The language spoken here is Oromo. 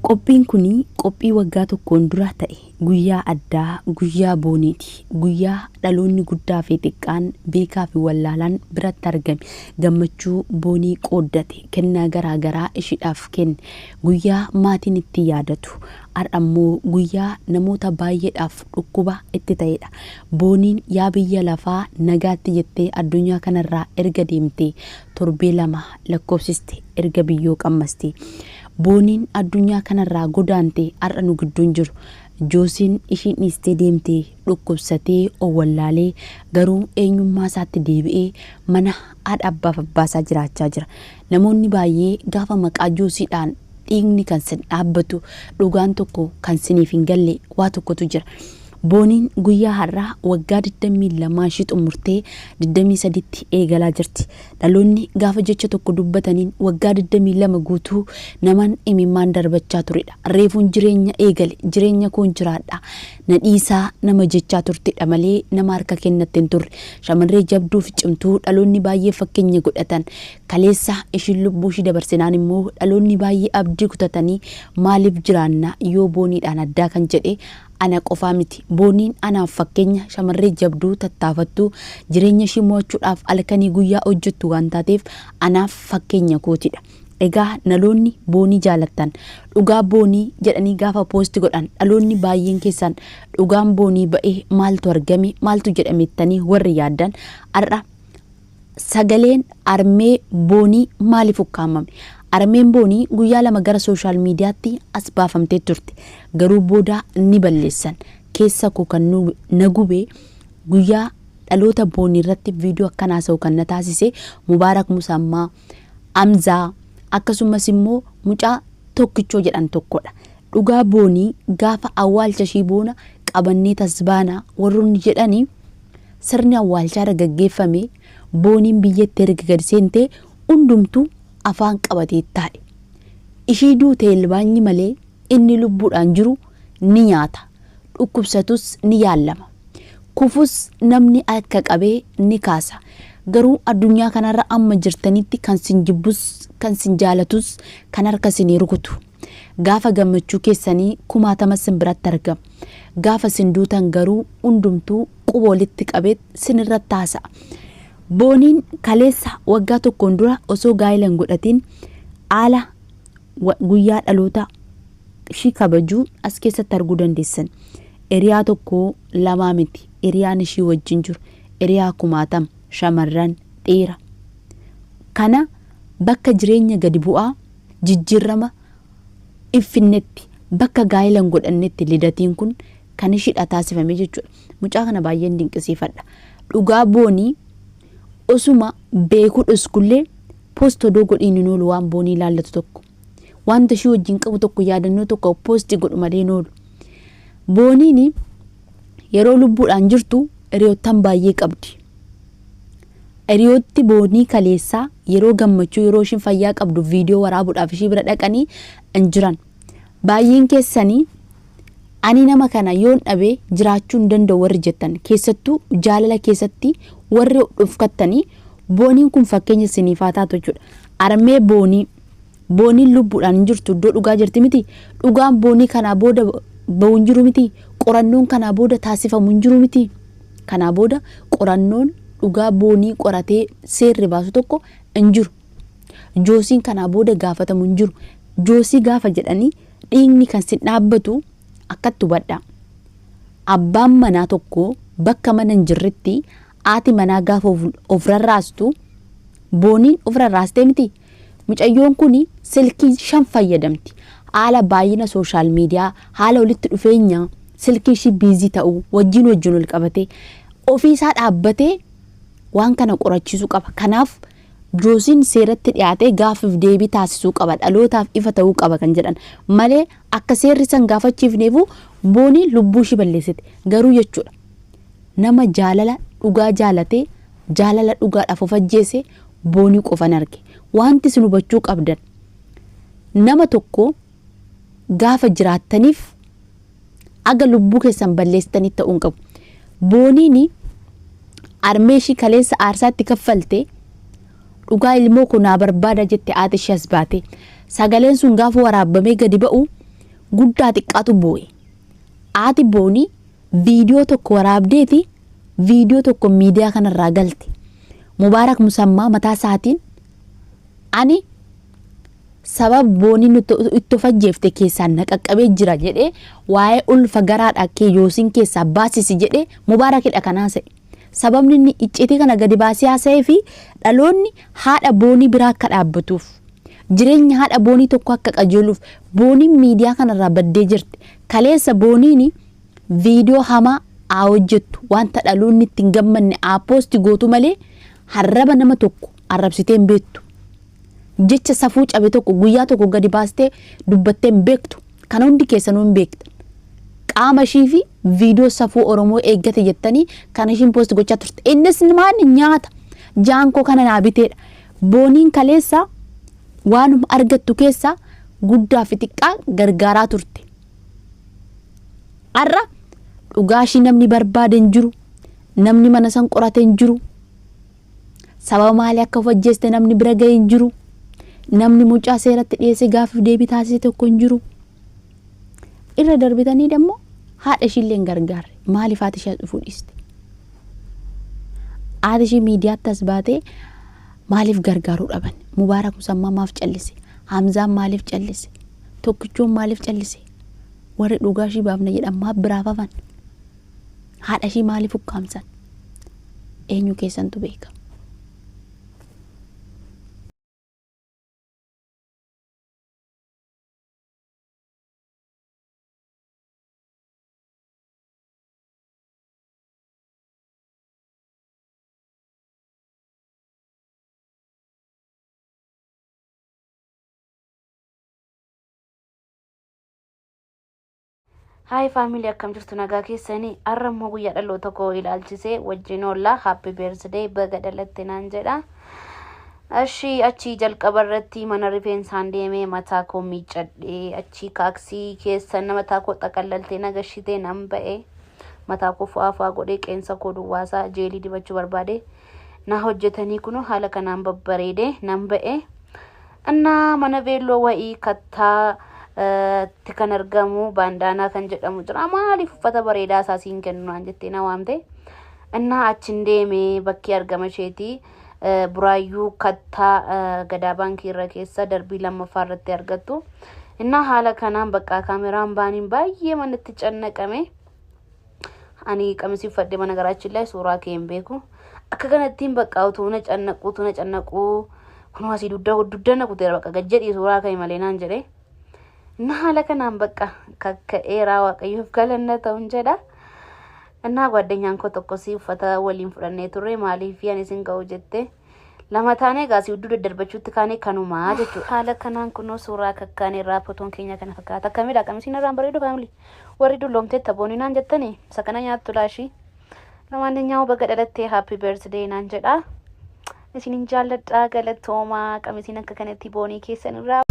Qophiin kuni qophii waggaa tokkoon dura ta'e guyyaa addaa guyyaa booniiti. Guyyaa dhaloonni guddaa fi xiqqaan beekaa fi wallaalaan biratti argame gammachuu boonii qooddate kennaa garaa garaa ishiidhaaf kenne guyyaa maatiin itti yaadatu. Har'ammoo guyyaa namoota baay'eedhaaf dhukkuba itti ta'edha. Booniin yaa biyya lafaa nagaatti jettee addunyaa kanarraa erga deemtee torbee 2 lakkoofsiste erga biyyoo qammaste. Booniin addunyaa kanarraa godaante har'a nu gidduun jiru. Joosiin ishiin dhiistee deemtee dhukkubsatee owwallaalee garuu eenyummaa isaatti deebi'ee mana haadha abbaaf abbaasaa jiraachaa jira. Namoonni baay'ee gaafa maqaa joosiidhaan dhiigni kan sin dhaabbatu dhugaan tokko kan siniif hin galle waa tokkotu jira. Booniin guyyaa har'aa waggaa 22 ishii xumurtee 23tti eegalaa jirti. Dhaloonni gaafa jecha tokko dubbataniin waggaa 22 guutuu naman imimmaan darbachaa turedha. Reefuun jireenya eegale jireenya koon jiraadha. Nadhiisaa nama jechaa turtedha malee nama harka kennatti hin turre. Shamarree jabduu fi cimtuu dhaloonni baay'ee fakkeenya godhatan. Kaleessa ishiin lubbuu ishii dabarsinaan immoo dhaloonni baay'ee abdii kutatanii maaliif jiraanna yoo booniidhaan addaa kan jedhe ana qofaa miti. Booniin anaaf fakkeenya shamarree jabduu tattaafattuu jireenya ishii mo'achuudhaaf halkanii guyyaa hojjettu waan taateef anaaf fakkeenya kootidha. Egaa dhaloonni boonii jaalattan dhugaa boonii jedhanii gaafa poosti godhan dhaloonni baay'een keessan dhugaan boonii ba'ee maaltu argame maaltu jedhamettanii warri yaaddan har'a sagaleen armee boonii maaliif ukkaamame? Armeen boonii guyyaa 2 gara sooshaal miidiyaatti as baafamtee turte. Garuu booda ni balleessan. Keessa koo kan nagube guyyaa dhaloota boonii irratti viidiyoo akkanaa sa'u kan na taasise Mubaarak Musammaa Amzaa akkasumas immoo mucaa tokkichoo jedhan tokkodha. Dhugaa boonii gaafa awwaalcha ishii boona qabannee tasbaana warroonni jedhanii sirni awwaalchaa gaggeeffame booniin biyyatti erga gad seentee hundumtuu afaan qabatee taa'e. Ishii duutee ilbaanyi malee inni lubbuudhaan jiru ni nyaata. Dhukkubsatus ni yaallama. Kufus namni akka qabee ni kaasa. Garuu addunyaa kanarra amma jirtanitti kan sin jibbus kan sin jaalatus kan harka sin rukutu. Gaafa gammachuu keessanii kumaatama sin biratti argama. Gaafa sin duutan garuu hundumtuu quba walitti qabee sin irratti haasa'a. Booniin kaleessa waggaa tokkoon dura osoo gaa'ilan godhatiin haala guyyaa dhaloota ishii kabajuu as keessatti arguu dandeessan. Hiriyaa tokko 2 miti. Hiriyaan ishii wajjin jiru. Hiriyaa 1000 shamarran dhiira. Kana bakka jireenya gadi bu'aa jijjiirama iffinnetti bakka gaa'ilan godhannetti lidatiin kun kan ishiidha taasifame jechuudha. Mucaa kana baay'een dinqisiifadha. Dhugaa boonii osuma beekuu dhuskullee poost odoo godhiin hin oolu waan boonii ilaallatu tokko wanta ishii wajjin qabu tokko yaadannoo tokko poosti godhu malee hin oolu. Booniin yeroo lubbuudhaan jirtu hiriyoottan baay'ee qabdi. Hiriyootti boonii kaleessaa yeroo gammachuu yeroo ishiin fayyaa qabdu viidiyoo waraabuudhaaf ishii bira dhaqanii hin jiran. Baay'een keessanii ani nama kana yoon dhabee jiraachuu hin danda'u warri jettan keessattuu jaalala keessatti warri dhufkattanii booniin kun fakkeenya siniifaa taatu jechuudha. Armee booniin lubbuudhaan jirtu iddoo dhugaa jirti miti. Dhugaan boonii kanaa booda ba'uun jiru miti. Qorannoon kanaa booda taasifamu hin jiru miti. Kanaa booda qorannoon dhugaa boonii qoratee seerri baasu tokko hin jiru. Joosiin kanaa booda gaafatamu hin jiru. Joosii gaafa jedhanii dhiigni kan sin dhaabbatu akkatti hubadha. Abbaan manaa tokko bakka mana hin jirretti haati manaa gaafa of rarraastu booniin of rarraastee miti. Mucayyoon kuni silkii 5 fayyadamti. Haala baay'ina sooshaal miidiyaa haala walitti dhufeenya silkii ishii biizii ta'uu wajjin ol qabatee ofii isaa dhaabbatee waan kana qorachiisuu qaba. Kanaaf joosiin seeratti dhiyaatee gaafiif deebii taasisuu qaba. Dhalootaaf ifa ta'uu qaba kan jedhan malee akka seerri san gaafachiifneefu boonii lubbuu ishii balleessite. Garuu jechuudha nama jaalala dhugaa jaalatee jaalala dhugaadhaaf of ajjeese boonii qofan arge. Wanti sin hubachuu qabdan nama tokko gaafa jiraattaniif aga lubbuu keessan balleessitanii ta'uu qabu. Booniin armee ishii kaleessa aarsaatti kaffalte dhugaa ilmoo kunaa barbaada jette haati ishee as baate. Sagaleen sun gaafa waraabamee gadi ba'u guddaa xiqqaatu boo'e. Haati boonii viidiyoo tokko waraabdeeti viidiyoo tokko miidiyaa kanarraa galte. Mubaarak Musammaa mataa isaatiin ani sabab booniin itti fajjeefte keessaan naqaqqabee jira jedhee waa'ee ulfa garaadhaa kee yoosiin keessaa baasisi jedhee Mubaarakidha kanaa se'e. Sababni inni icciitii kana gadi baasee haasa'ee fi dhaloonni haadha boonii biraa akka dhaabbatuuf jireenya haadha boonii tokko akka qajeeluuf booniin miidiyaa kanarraa baddee jirti. Kaleessa booniin viidiyoo hamaa haa hojjettu wanta dhaloonni itti hin gammanne haa poosti gootu malee harraba nama tokko arrabsitee hin beektu. Jecha safuu cabe tokko guyyaa tokko gadi baastee dubbattee hin beektu. Kana hundi keessanuu hin beektan. Qaama ishii fi viidiyoo safuu Oromoo eeggate jettanii kan ishiin poosti gochaa turte. Innis maal nyaata jaankoo kana naa biteedha. Booniin kaleessa waanuma argattu keessaa guddaa fi xiqqaa gargaaraa turte. Har'a dhugaa ishii namni barbaade hin jiru. Namni mana san qorate hin jiru. Sababa maalii akka fajjeeste namni bira ga'e hin jiru. Namni mucaa seeratti dhiyeesse gaaffii deebii taasise tokko hin jiru. Irra darbitanii dammoo haadha ishiillee hin gargaarre. Maaliif haati ishee dhufuu dhiiste? Haati ishee miidiyaatti as baatee maaliif gargaaruu dhaban? Mubaarak Musammaa maaf callise? Hamzaan maaliif callise? Tokkichoon maaliif callise? Warri dhugaa ishee baafna jedhan maaf biraaf hafan? Haadha ishee maaliif ukkaamsan? Eenyu keessantu beeka? Hi family, akkam jirtu nagaa keessanii har'a immoo guyyaa dhaloota koo ilaalchisee wajjin oolla happy birthday baga dhalatte naan jedha. Achi jalqaba irratti mana rifeensaan deemee mataa koo miiccadhee achi kaaksii keessa mataa koo xaqallaltee nagashitee nan ba'e mataa koo fu'aa godhee qeensa koo duwwaasaa jeelii dibachuu barbaade na hojjetanii kuno haala kanaan babbareede nan ba'e. Anna mana beelloo wa'ii kattaa kan argamu baandaanaa kan jedhamu jira. Maaliif uffata bareedaa isaasiin kennu naan jettee na waamte. Innaa achin deemee bakki argama isheetii buraayyuu kattaa gadaa baankii irra keessa darbii lammaffaa irratti argattu. Innaa haala kanaan bakka kaameraan baaniin baay'ee manatti cannaqame. Ani qamisii uffadhee mana garaachillee suuraa kee hin beeku. Akka kanattiin bakka utuu na cannaquu kunoo asii dudda naquteera bakka gajjedhii suuraa kee malee naan jedhee. Haala kanaan bakka kakka'eeraa waaqayyoof galanna ta'uun jedha. Innaa ጓደኛን koo tokko si uffata waliin fudhannee turre maaliif ani isin ga'u jette lama taanee gaasii hudduu daddarbachuutti kaanee kanumaa jechuudha. Haala kanaan kunoo suuraa kakkaanee irraa fotoon keenya kana fakkaata. Akkamidha qamisiin irraan bareedu family. Warri dulloomtee taphoonni naan jettanii sakana nyaattu laashii. Lamaanኛው baga dhalattee happy birthday naan jedha. Isin jaalladhaa galatoomaa qamisiin akka kanatti boonii keessan irraa